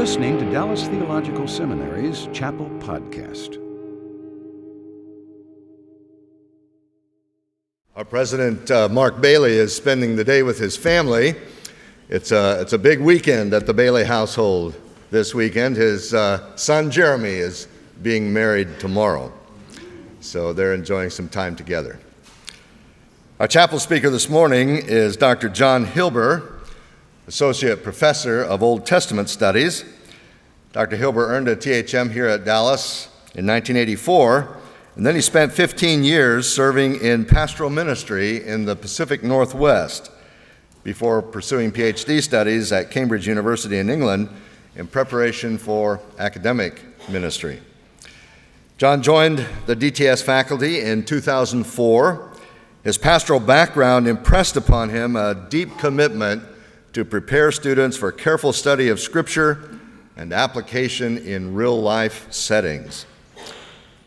listening to Dallas Theological Seminary's Chapel Podcast. Our president, Mark Bailey, is spending the day with his family. It's a big weekend at the Bailey household this weekend. His son, Jeremy, is being married tomorrow. So they're enjoying some time together. Our chapel speaker this morning is Dr. John Hilber, Associate Professor of Old Testament Studies. Dr. Hilber earned a THM here at Dallas in 1984, and then he spent 15 years serving in pastoral ministry in the Pacific Northwest before pursuing PhD studies at Cambridge University in England in preparation for academic ministry. John joined the DTS faculty in 2004. His pastoral background impressed upon him a deep commitment to prepare students for careful study of Scripture and application in real-life settings.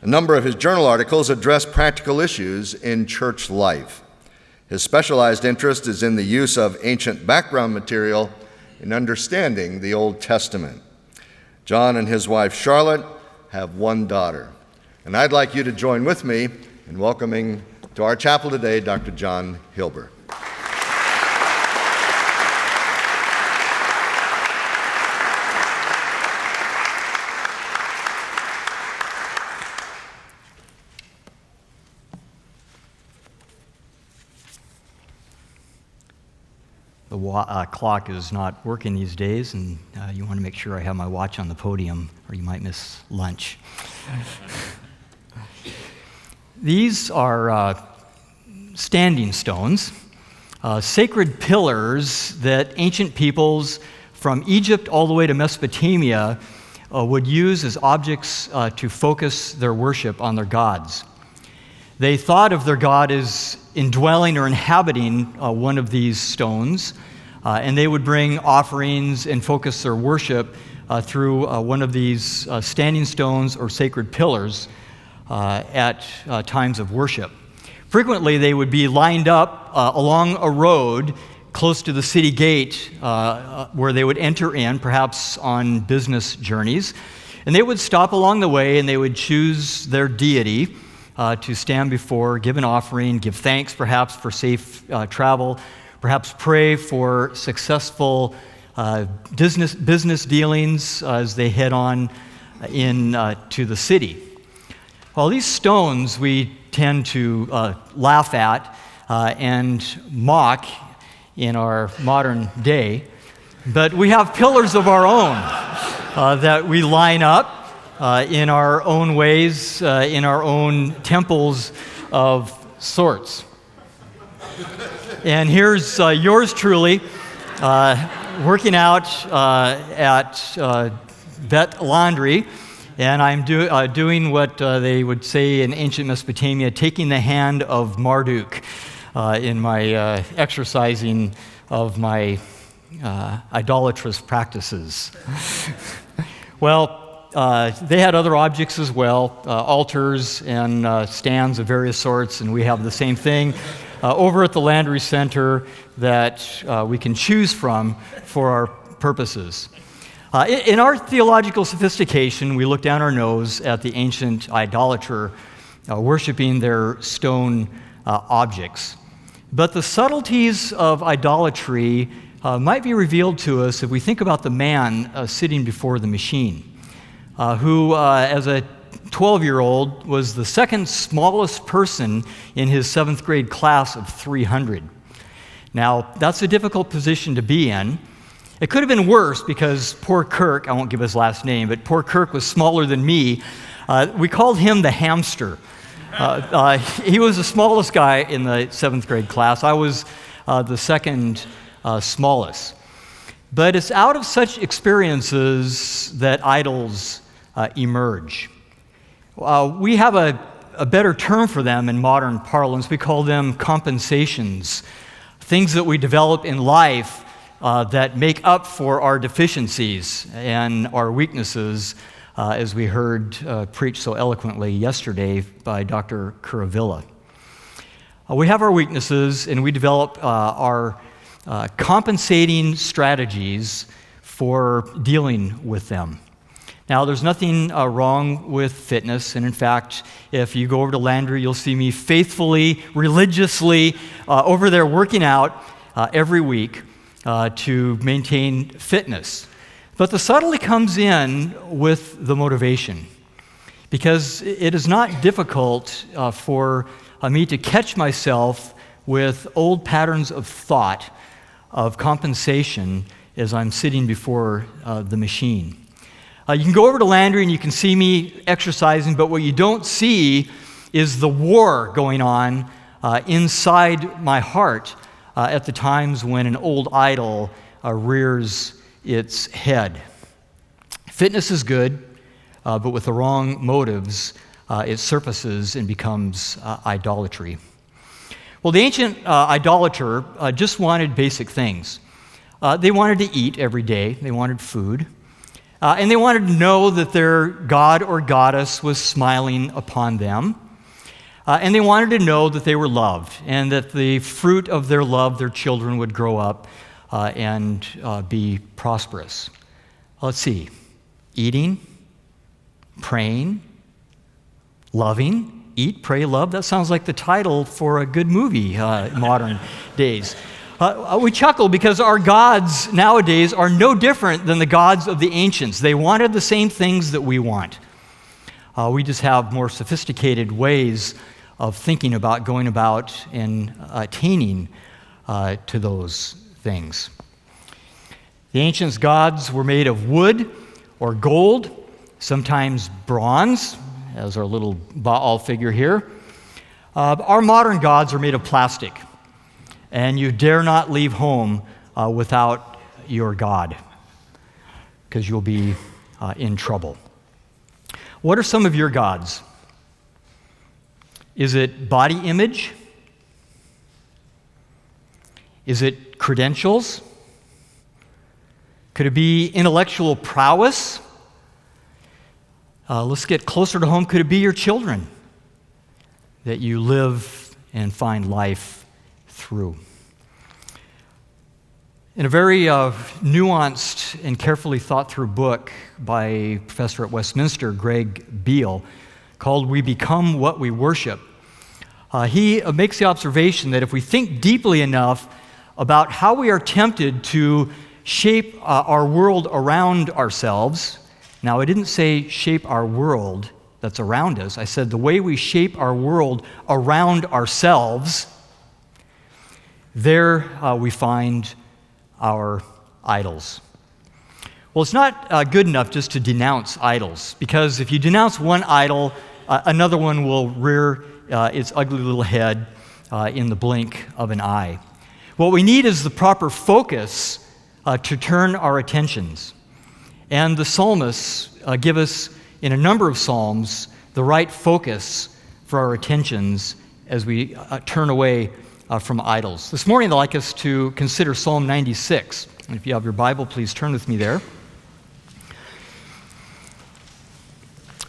A number of his journal articles address practical issues in church life. His specialized interest is in the use of ancient background material in understanding the Old Testament. John and his wife Charlotte have one daughter. And I'd like you to join with me in welcoming to our chapel today Dr. John Hilber. The clock is not working these days, and you want to make sure I have my watch on the podium, or you might miss lunch. These are standing stones, sacred pillars that ancient peoples from Egypt all the way to Mesopotamia would use as objects to focus their worship on their gods. They thought of their god as indwelling or inhabiting one of these stones, and they would bring offerings and focus their worship through one of these standing stones or sacred pillars at times of worship. Frequently, they would be lined up along a road close to the city gate where they would enter in, perhaps on business journeys, and they would stop along the way and they would choose their deity to stand before, give an offering, give thanks perhaps for safe travel, perhaps pray for successful business dealings as they head on in to the city. Well, these stones we tend to laugh at and mock in our modern day, but we have pillars of our own that we line up in our own ways, in our own temples of sorts. And here's yours truly working out at Vet Laundry, and I'm doing what they would say in ancient Mesopotamia, taking the hand of Marduk in my exercising of my idolatrous practices. Well, they had other objects as well, altars and stands of various sorts, and we have the same thing over at the Landry Center that we can choose from for our purposes. In our theological sophistication, we look down our nose at the ancient idolater worshiping their stone objects. But the subtleties of idolatry might be revealed to us if we think about the man sitting before the machine. Who, as a 12-year-old, was the second smallest person in his 7th grade class of 300. Now, that's a difficult position to be in. It could have been worse because poor Kirk, I won't give his last name, but poor Kirk was smaller than me. We called him the hamster. He was the smallest guy in the 7th grade class. I was the second smallest. But it's out of such experiences that idols emerge. We have a better term for them in modern parlance. We call them compensations, things that we develop in life that make up for our deficiencies and our weaknesses, as we heard preached so eloquently yesterday by Dr. Kuravilla. We have our weaknesses, and we develop our compensating strategies for dealing with them. Now, there's nothing wrong with fitness, and in fact, if you go over to Landry, you'll see me faithfully, religiously over there working out every week to maintain fitness. But the subtlety comes in with the motivation, because it is not difficult for me to catch myself with old patterns of thought, of compensation, as I'm sitting before the machine. You can go over to Landry and you can see me exercising, but what you don't see is the war going on inside my heart at the times when an old idol rears its head. Fitness is good, but with the wrong motives, it surfaces and becomes idolatry. Well, the ancient idolater just wanted basic things. They wanted to eat every day. They wanted food. And they wanted to know that their god or goddess was smiling upon them. And they wanted to know that they were loved and that the fruit of their love, their children, would grow up and be prosperous. Let's see. Eating, praying, loving. Eat, pray, love. That sounds like the title for a good movie in modern days. We chuckle because our gods nowadays are no different than the gods of the ancients. They wanted the same things that we want. We just have more sophisticated ways of thinking about going about and attaining to those things. The ancients' gods were made of wood or gold, sometimes bronze, as our little Baal figure here. Our modern gods are made of plastic. And you dare not leave home without your God, because you'll be in trouble. What are some of your gods? Is it body image? Is it credentials? Could it be intellectual prowess? Let's get closer to home. Could it be your children that you live and find life through? In a very nuanced and carefully thought through book by a professor at Westminster, Greg Beale, called We Become What We Worship, he makes the observation that if we think deeply enough about how we are tempted to shape our world around ourselves. Now, I didn't say shape our world that's around us. I said the way we shape our world around ourselves, there we find our idols. Well, it's not good enough just to denounce idols, because if you denounce one idol, another one will rear its ugly little head in the blink of an eye. What we need is the proper focus to turn our attentions. And the psalmists give us, in a number of psalms, the right focus for our attentions as we turn away from idols. This morning, I'd like us to consider Psalm 96. And if you have your Bible, please turn with me there.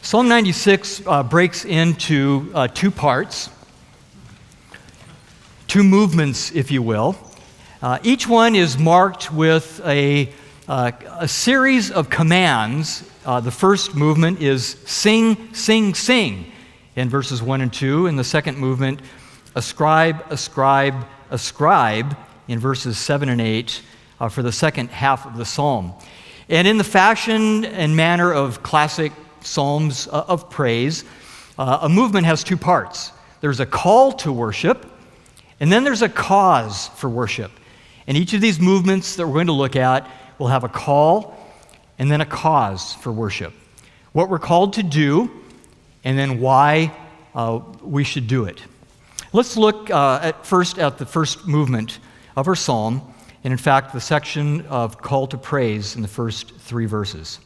Psalm 96 breaks into two parts, two movements, if you will. Each one is marked with a series of commands. The first movement is sing, sing, sing in verses 1 and 2. And the second movement, ascribe, ascribe, ascribe in verses 7 and 8 for the second half of the psalm. And in the fashion and manner of classic psalms of praise, a movement has two parts. There's a call to worship, and then there's a cause for worship. And each of these movements that we're going to look at will have a call and then a cause for worship. What we're called to do, and then why we should do it. Let's look at the first movement of our psalm, and in fact, the section of call to praise in the first 3 verses.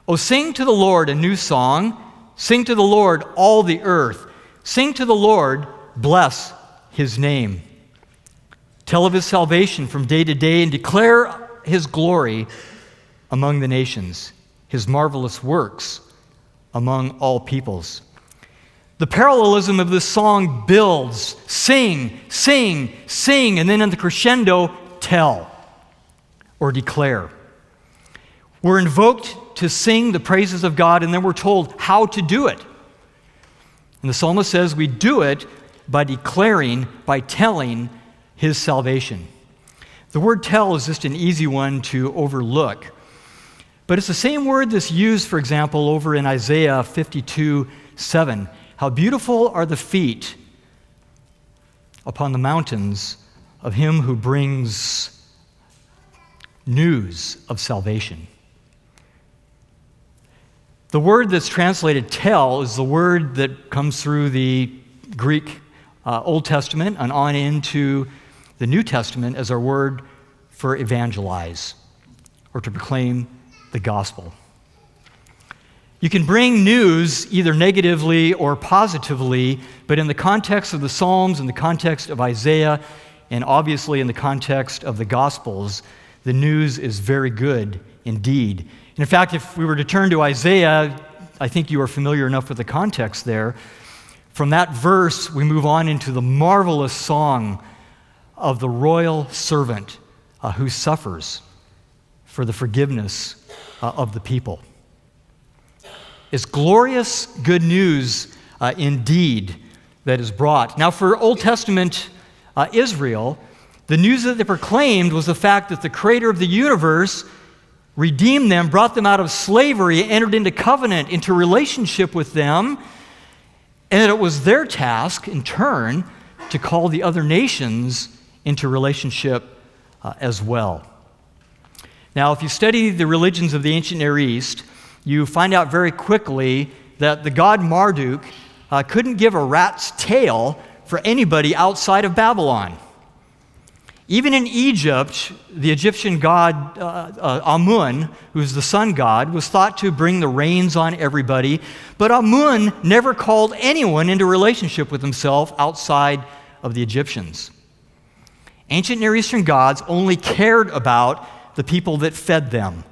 Oh, sing to the Lord a new song. Sing to the Lord, all the earth. Sing to the Lord, bless his name. Tell of his salvation from day to day and declare his glory among the nations, his marvelous works among all peoples. The parallelism of this song builds, sing, sing, sing, and then in the crescendo, tell or declare. We're invoked to sing the praises of God, and then we're told how to do it. And the psalmist says we do it by declaring, by telling his salvation. The word tell is just an easy one to overlook. But it's the same word that's used, for example, over in Isaiah 52:7. How beautiful are the feet upon the mountains of him who brings news of salvation. The word that's translated tell is the word that comes through the Greek Old Testament and on into the New Testament as our word for evangelize or to proclaim the gospel. You can bring news either negatively or positively, but in the context of the Psalms, in the context of Isaiah, and obviously in the context of the Gospels, the news is very good indeed. And in fact, if we were to turn to Isaiah, I think you are familiar enough with the context there. From that verse, we move on into the marvelous song of the royal servant who suffers for the forgiveness of the people. It's glorious good news indeed that is brought. Now, for Old Testament Israel, the news that they proclaimed was the fact that the creator of the universe redeemed them, brought them out of slavery, entered into covenant, into relationship with them, and that it was their task, in turn, to call the other nations into relationship as well. Now, if you study the religions of the ancient Near East, you find out very quickly that the god Marduk couldn't give a rat's tail for anybody outside of Babylon. Even in Egypt, the Egyptian god Amun, who's the sun god, was thought to bring the rains on everybody, but Amun never called anyone into relationship with himself outside of the Egyptians. Ancient Near Eastern gods only cared about the people that fed them.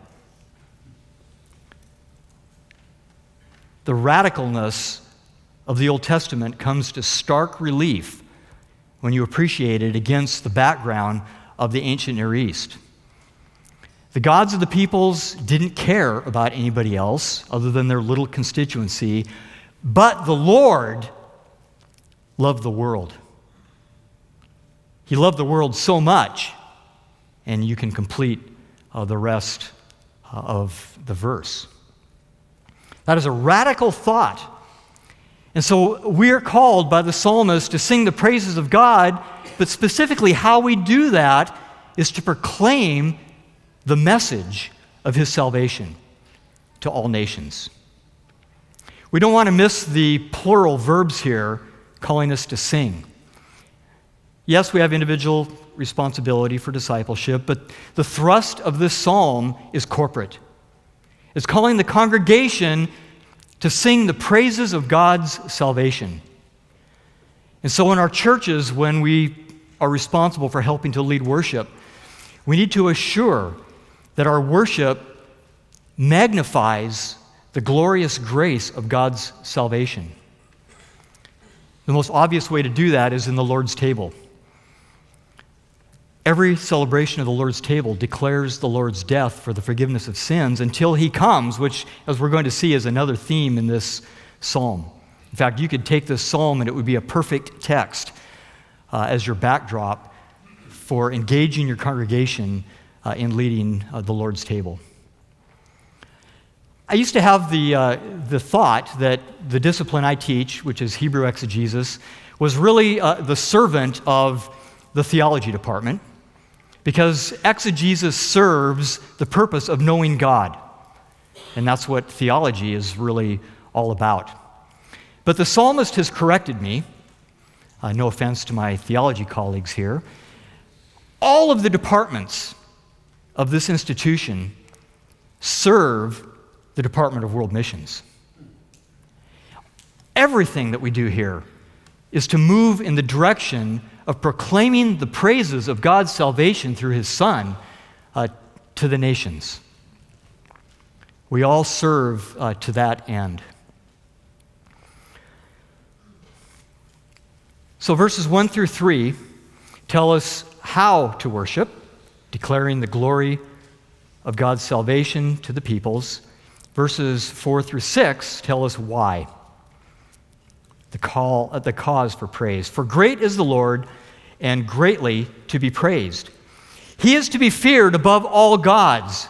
The radicalness of the Old Testament comes to stark relief when you appreciate it against the background of the ancient Near East. The gods of the peoples didn't care about anybody else other than their little constituency, but the Lord loved the world. He loved the world so much, and you can complete the rest of the verse. That is a radical thought. And so we are called by the psalmist to sing the praises of God, but specifically how we do that is to proclaim the message of his salvation to all nations. We don't want to miss the plural verbs here calling us to sing. Yes, we have individual responsibility for discipleship, but the thrust of this psalm is corporate. It's calling the congregation to sing the praises of God's salvation. And so in our churches, when we are responsible for helping to lead worship, we need to assure that our worship magnifies the glorious grace of God's salvation. The most obvious way to do that is in the Lord's table. Every celebration of the Lord's table declares the Lord's death for the forgiveness of sins until he comes, which, as we're going to see, is another theme in this psalm. In fact, you could take this psalm and it would be a perfect text as your backdrop for engaging your congregation in leading the Lord's table. I used to have the thought that the discipline I teach, which is Hebrew exegesis, was really the servant of the theology department, because exegesis serves the purpose of knowing God. And that's what theology is really all about. But the psalmist has corrected me, no offense to my theology colleagues here. All of the departments of this institution serve the Department of World Missions. Everything that we do here is to move in the direction of proclaiming the praises of God's salvation through his Son to the nations. We all serve to that end. So verses 1 through 3 tell us how to worship, declaring the glory of God's salvation to the peoples. Verses 4 through 6 tell us why. The cause for praise. For great is the Lord, and greatly to be praised. He is to be feared above all gods.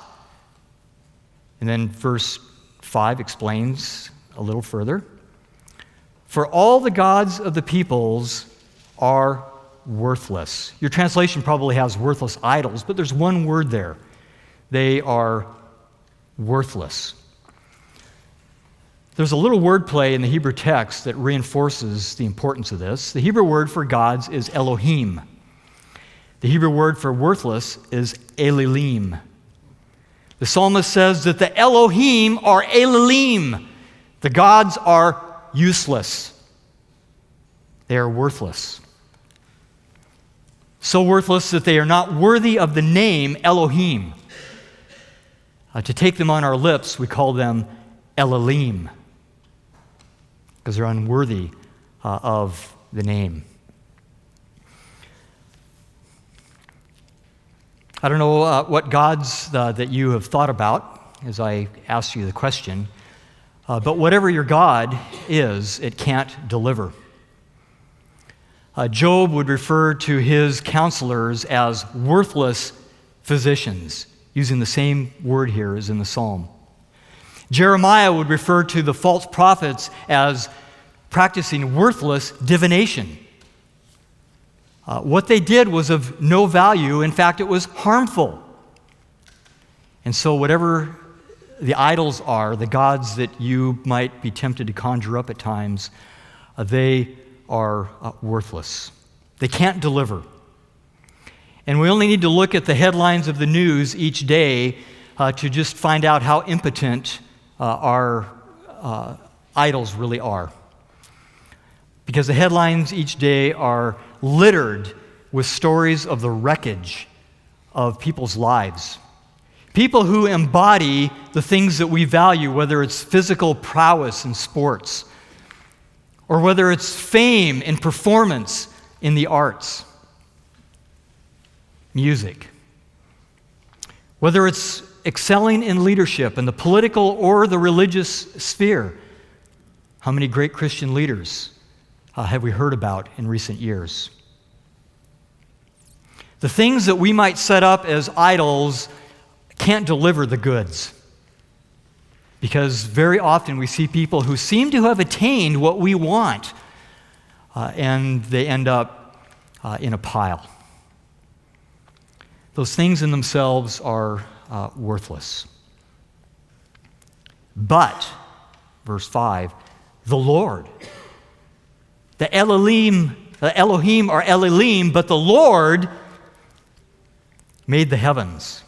And then verse 5 explains a little further. For all the gods of the peoples are worthless. Your translation probably has worthless idols, but there's one word there. They are worthless. There's a little wordplay in the Hebrew text that reinforces the importance of this. The Hebrew word for gods is Elohim. The Hebrew word for worthless is Elilim. The psalmist says that the Elohim are Elilim. The gods are useless. They are worthless. So worthless that they are not worthy of the name Elohim. To take them on our lips, we call them Elohim, because they're unworthy of the name. I don't know what gods that you have thought about as I asked you the question, but whatever your God is, it can't deliver. Job would refer to his counselors as worthless physicians, using the same word here as in the psalm. Jeremiah would refer to the false prophets as practicing worthless divination. What they did was of no value. In fact, it was harmful. And so whatever the idols are, the gods that you might be tempted to conjure up at times, they are worthless. They can't deliver. And we only need to look at the headlines of the news each day to just find out how impotent our idols really are. Because the headlines each day are littered with stories of the wreckage of people's lives. People who embody the things that we value, whether it's physical prowess in sports, or whether it's fame and performance in the arts, music, whether it's excelling in leadership in the political or the religious sphere. How many great Christian leaders have we heard about in recent years? The things that we might set up as idols can't deliver the goods, because very often we see people who seem to have attained what we want, and they end up in a pile. Those things in themselves are worthless. But, verse 5, the Lord, the Elohim are Elohim, but the Lord made the heavens.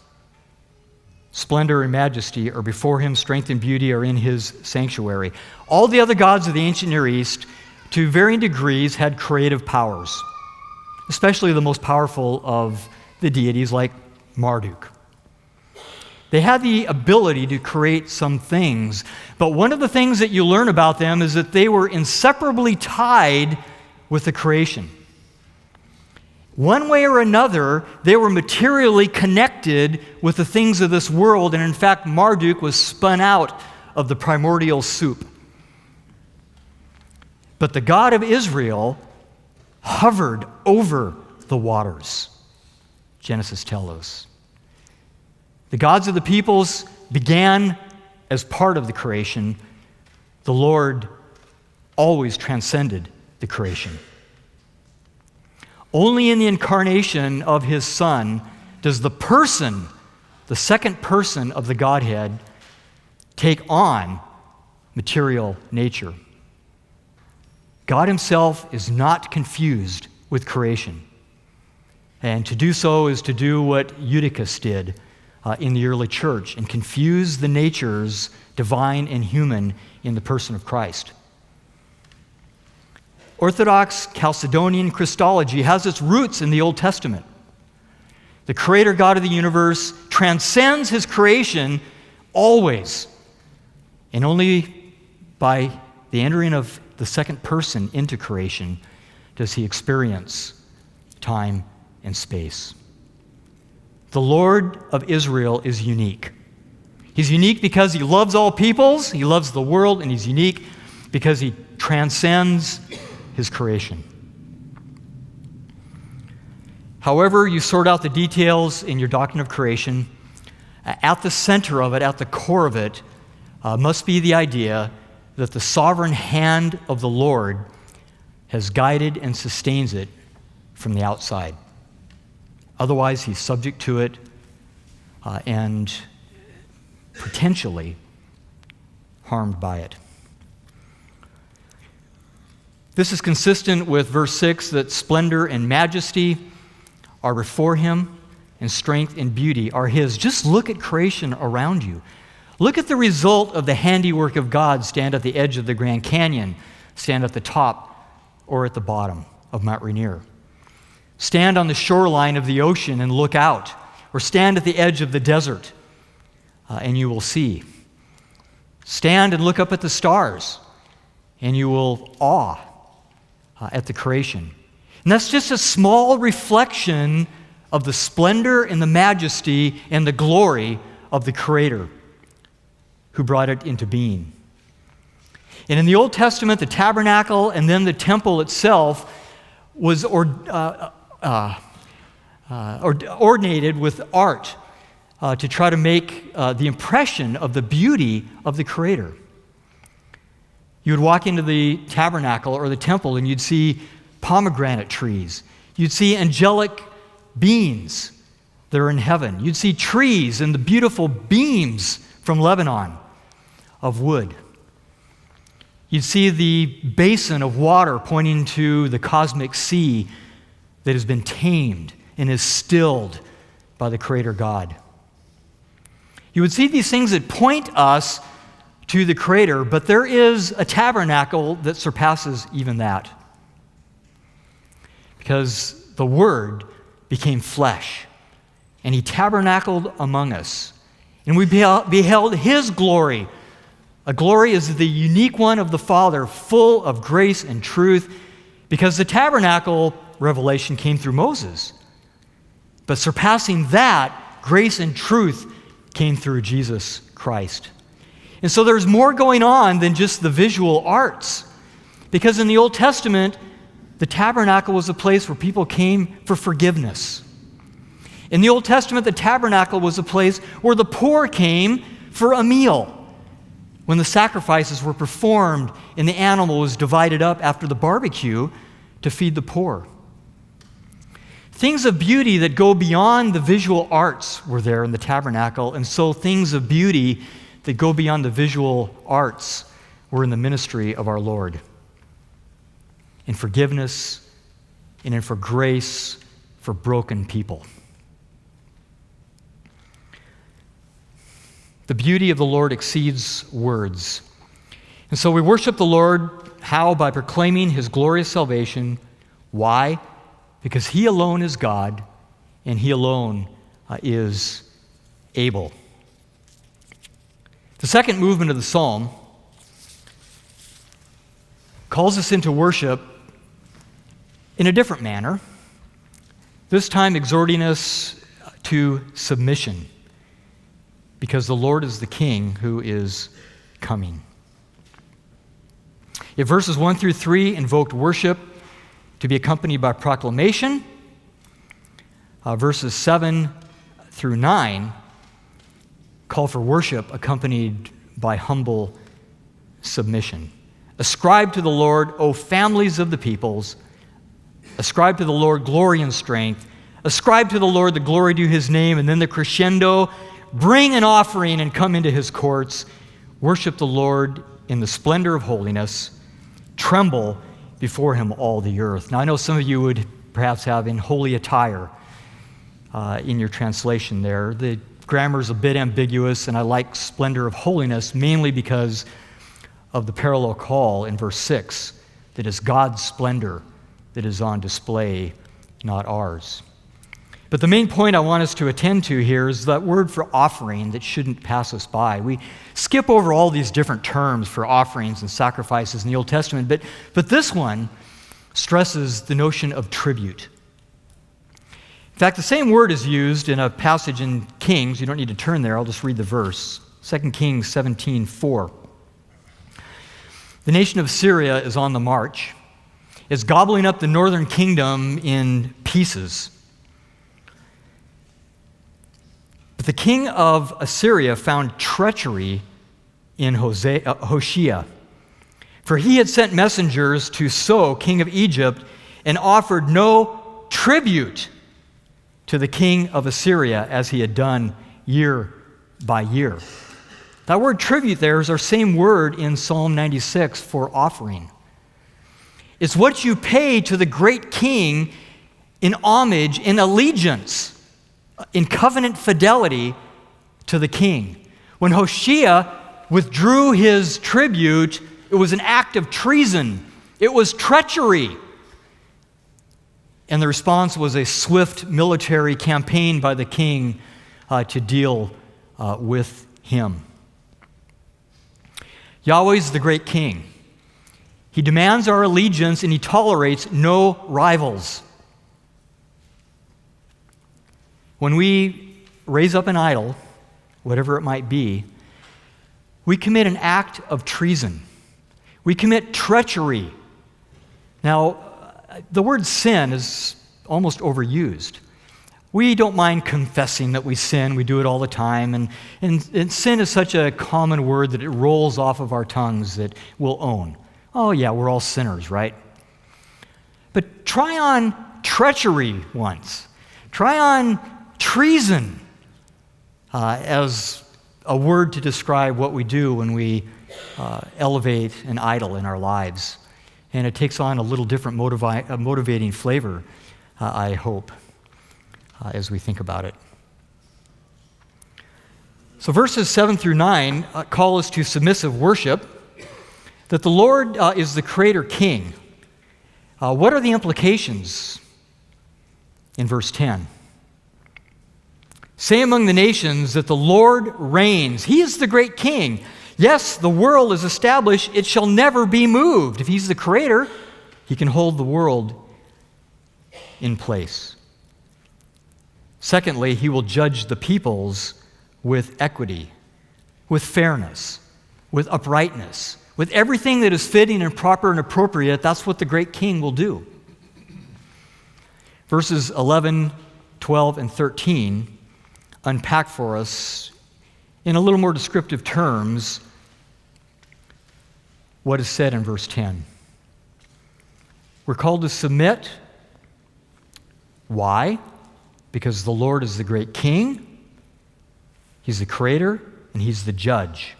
Splendor and majesty are before him, strength and beauty are in his sanctuary. All the other gods of the ancient Near East, to varying degrees, had creative powers, especially the most powerful of the deities like Marduk. They had the ability to create some things, but one of the things that you learn about them is that they were inseparably tied with the creation. One way or another, they were materially connected with the things of this world, and in fact, Marduk was spun out of the primordial soup. But the God of Israel hovered over the waters, Genesis tells us. The gods of the peoples began as part of the creation. The Lord always transcended the creation. Only in the incarnation of his Son does the person, the second person of the Godhead, take on material nature. God himself is not confused with creation. And to do so is to do what Eutychus did in the early church and confuse the natures, divine and human, in the person of Christ. Orthodox Chalcedonian Christology has its roots in the Old Testament. The Creator God of the universe transcends his creation always, and only by the entering of the second person into creation does he experience time and space. The Lord of Israel is unique. He's unique because he loves all peoples, he loves the world, and he's unique because he transcends his creation. However you sort out the details in your doctrine of creation, at the center of it, at the core of it, must be the idea that the sovereign hand of the Lord has guided and sustains it from the outside. Otherwise, he's subject to it and potentially harmed by it. This is consistent with verse 6 that splendor and majesty are before him, and strength and beauty are his. Just look at creation around you. Look at the result of the handiwork of God. Stand at the edge of the Grand Canyon, stand at the top or at the bottom of Mount Rainier. Stand on the shoreline of the ocean and look out, or stand at the edge of the desert and you will see. Stand and look up at the stars and you will awe at the creation. And that's just a small reflection of the splendor and the majesty and the glory of the Creator who brought it into being. And in the Old Testament, the tabernacle and then the temple itself was ornated with art to try to make the impression of the beauty of the Creator. You would walk into the tabernacle or the temple and you'd see pomegranate trees. You'd see angelic beings that are in heaven. You'd see trees and the beautiful beams from Lebanon of wood. You'd see the basin of water pointing to the cosmic sea that has been tamed and is stilled by the Creator God. You would see these things that point us to the Creator, but there is a tabernacle that surpasses even that. Because the Word became flesh, and he tabernacled among us. And we beheld his glory. A glory is the unique one of the Father, full of grace and truth, because the tabernacle revelation came through Moses. But surpassing that, grace and truth came through Jesus Christ. And so there's more going on than just the visual arts. Because in the Old Testament, the tabernacle was a place where people came for forgiveness. In the Old Testament, the tabernacle was a place where the poor came for a meal. When the sacrifices were performed and the animal was divided up after the barbecue to feed the poor. Things of beauty that go beyond the visual arts were there in the tabernacle, and so things of beauty that go beyond the visual arts were in the ministry of our Lord. In forgiveness and in for grace for broken people. The beauty of the Lord exceeds words. And so we worship the Lord, how? By proclaiming his glorious salvation. Why? Because he alone is God, and he alone is able. The second movement of the psalm calls us into worship in a different manner, this time exhorting us to submission, because the Lord is the King who is coming. If verses 1 through 3 invoked worship to be accompanied by proclamation, verses 7 through 9 call for worship accompanied by humble submission. Ascribe to the Lord, O families of the peoples. Ascribe to the Lord glory and strength. Ascribe to the Lord the glory due his name. And then the crescendo, bring an offering and come into his courts. Worship the Lord in the splendor of holiness. Tremble before him all the earth. Now I know some of you would perhaps have in holy attire in your translation there. The grammar is a bit ambiguous, and I like splendor of holiness mainly because of the parallel call in verse 6 that is God's splendor that is on display, not ours. But the main point I want us to attend to here is that word for offering that shouldn't pass us by. We skip over all these different terms for offerings and sacrifices in the Old Testament, but this one stresses the notion of tribute. In fact, the same word is used in a passage in Kings. You don't need to turn there. I'll just read the verse. 2 Kings 17:4. The nation of Syria is on the march. It's gobbling up the northern kingdom in pieces. But the king of Assyria found treachery in Hoshea, for he had sent messengers to So, king of Egypt, and offered no tribute to the king of Assyria as he had done year by year. That word tribute there is our same word in Psalm 96 for offering. It's what you pay to the great king in homage, in allegiance, in covenant fidelity to the king. When Hoshea withdrew his tribute, it was an act of treason. It was treachery. And the response was a swift military campaign by the king to deal with him. Yahweh's the great king. He demands our allegiance and he tolerates no rivals. When we raise up an idol, whatever it might be, we commit an act of treason. We commit treachery. Now, the word sin is almost overused. We don't mind confessing that we sin. We do it all the time. And sin is such a common word that it rolls off of our tongues that we'll own. Oh, yeah, we're all sinners, right? But try on treachery once. Try on treason as a word to describe what we do when we elevate an idol in our lives. And it takes on a little different motivating flavor, I hope, as we think about it. So verses 7 through 9 call us to submissive worship, that the Lord is the Creator King. What are the implications in verse 10? Say among the nations that the Lord reigns. He is the great King. Yes, the world is established. It shall never be moved. If He's the Creator, He can hold the world in place. Secondly, He will judge the peoples with equity, with fairness, with uprightness, with everything that is fitting and proper and appropriate. That's what the great King will do. Verses 11, 12, and 13 unpack for us in a little more descriptive terms what is said in verse 10. We're called to submit. Why? Because the Lord is the great King, He's the Creator, and He's the Judge.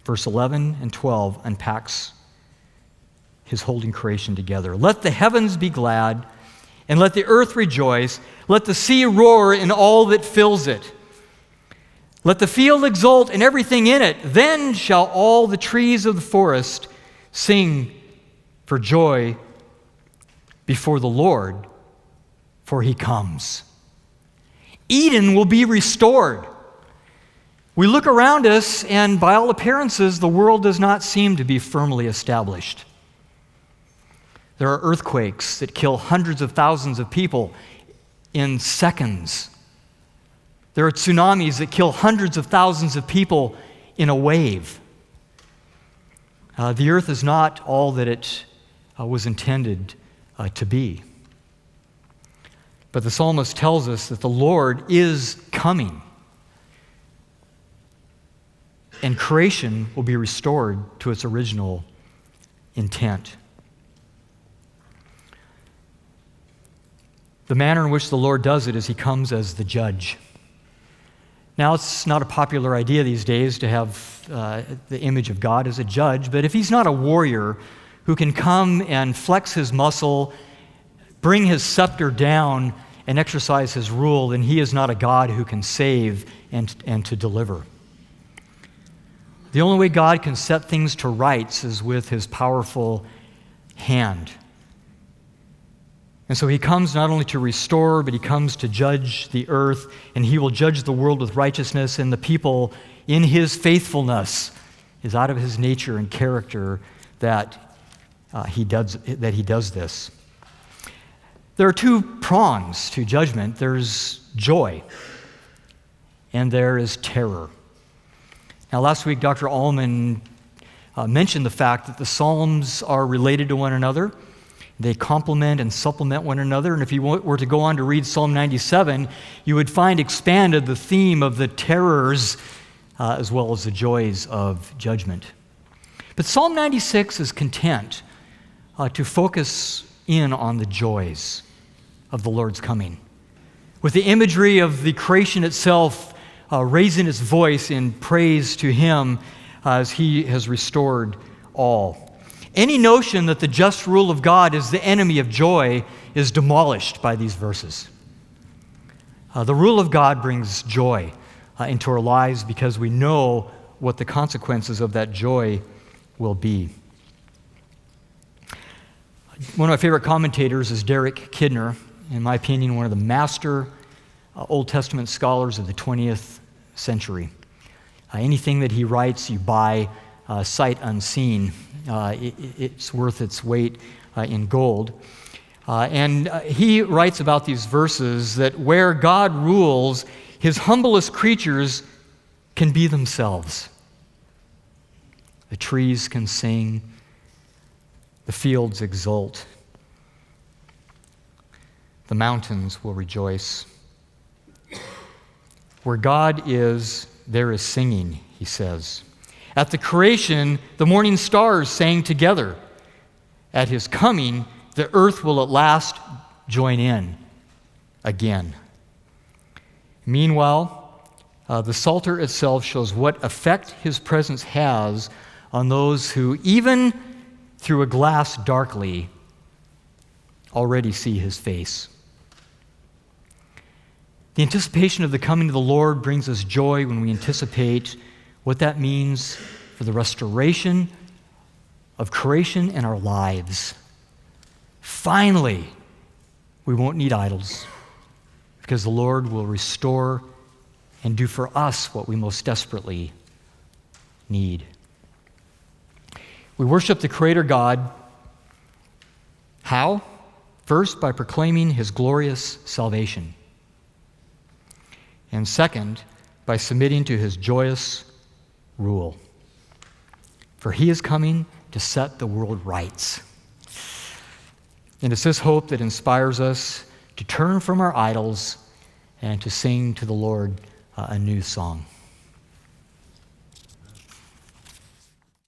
Verse 11 and 12 unpacks His holding creation together. Let the heavens be glad, and let the earth rejoice. Let the sea roar and all that fills it. Let the field exult and everything in it. Then shall all the trees of the forest sing for joy before the Lord, for He comes. Eden will be restored. We look around us, and by all appearances, the world does not seem to be firmly established. There are earthquakes that kill hundreds of thousands of people in seconds. There are tsunamis that kill hundreds of thousands of people in a wave. The earth is not all that it was intended to be. But the psalmist tells us that the Lord is coming, and creation will be restored to its original intent. The manner in which the Lord does it is He comes as the judge. Now, it's not a popular idea these days to have the image of God as a judge, but if He's not a warrior who can come and flex his muscle, bring his scepter down, and exercise His rule, then He is not a God who can save and to deliver. The only way God can set things to rights is with His powerful hand. And so He comes not only to restore, but He comes to judge the earth, and He will judge the world with righteousness, and the people in His faithfulness is out of His nature and character that He does this. There are two prongs to judgment. There's joy, and there is terror. Now, last week, Dr. Allman mentioned the fact that the Psalms are related to one another. They complement and supplement one another. And if you were to go on to read Psalm 97, you would find expanded the theme of the terrors as well as the joys of judgment. But Psalm 96 is content to focus in on the joys of the Lord's coming, with the imagery of the creation itself raising its voice in praise to Him as He has restored all. Any notion that the just rule of God is the enemy of joy is demolished by these verses. The rule of God brings joy into our lives because we know what the consequences of that joy will be. One of my favorite commentators is Derek Kidner, in my opinion, one of the master Old Testament scholars of the 20th century. Anything that he writes, you buy sight unseen. It's worth its weight in gold. And he writes about these verses that where God rules, His humblest creatures can be themselves. The trees can sing, the fields exult, the mountains will rejoice. Where God is, there is singing, he says. At the creation, the morning stars sang together. At His coming, the earth will at last join in again. Meanwhile, the Psalter itself shows what effect His presence has on those who, even through a glass darkly, already see His face. The anticipation of the coming of the Lord brings us joy when we anticipate what that means for the restoration of creation in our lives. Finally, we won't need idols because the Lord will restore and do for us what we most desperately need. We worship the Creator God. How? First, by proclaiming His glorious salvation. And second, by submitting to His joyous rule. For He is coming to set the world right. And it's this hope that inspires us to turn from our idols and to sing to the Lord a new song.